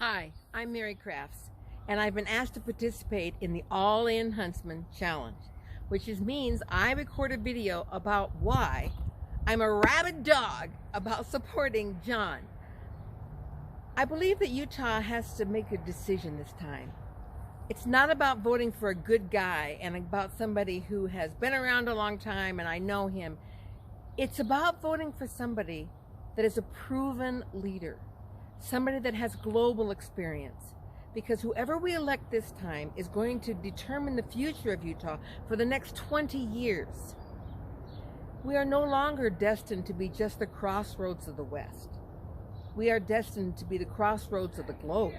Hi, I'm Mary Crafts, and I've been asked to participate in the All-In Huntsman Challenge, which means I record a video about why I'm a rabid dog about supporting John. I believe that Utah has to make a decision this time. It's not about voting for a good guy and about somebody who has been around a long time and I know him. It's about voting for somebody that is a proven leader. Somebody that has global experience, because whoever we elect this time is going to determine the future of Utah for the next 20 years. We are no longer destined to be just the crossroads of the West. We are destined to be the crossroads of the globe,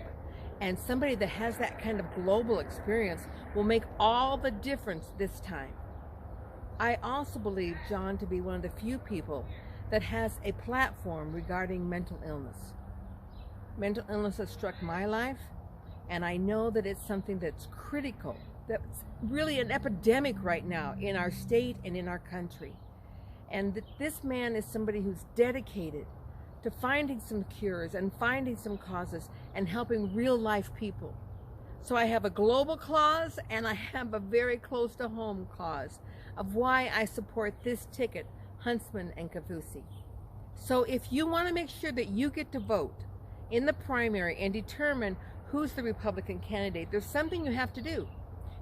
and somebody that has that kind of global experience will make all the difference this time. I also believe John to be one of the few people that has a platform regarding mental illness. Mental illness has struck my life, and I know that it's something that's critical, that's really an epidemic right now in our state and in our country. And that this man is somebody who's dedicated to finding some cures and finding some causes and helping real life people. So I have a global clause and I have a very close to home clause of why I support this ticket, Huntsman and Kaufusi. So if you want to make sure that you get to vote in the primary and determine who's the Republican candidate, there's something you have to do.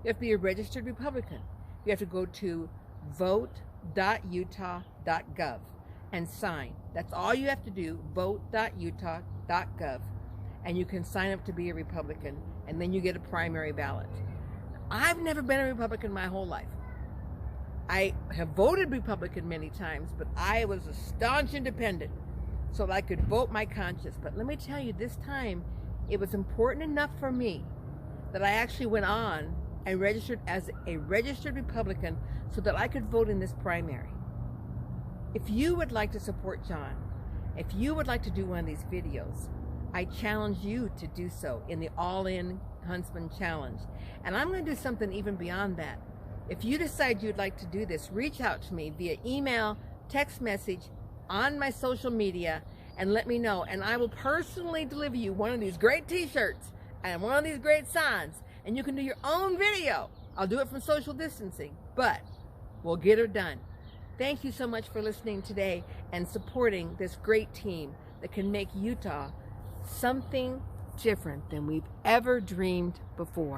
You have to be a registered Republican. You have to go to vote.utah.gov and sign. That's all you have to do, vote.utah.gov, and you can sign up to be a Republican, and then you get a primary ballot. I've never been a Republican my whole life. I have voted Republican many times, but I was a staunch independent, so I could vote my conscience. But let me tell you, this time it was important enough for me that I actually went on and registered as a registered Republican so that I could vote in this primary. If you would like to support John, if you would like to do one of these videos, I challenge you to do so in the All-In Huntsman Challenge. And I'm going to do something even beyond that. If you decide you'd like to do this, reach out to me via email, text message, on my social media, and let me know, and I will personally deliver you one of these great t-shirts and one of these great signs, and you can do your own video. I'll do it from social distancing, but we'll get her done. Thank you so much for listening today and supporting this great team that can make Utah something different than we've ever dreamed before.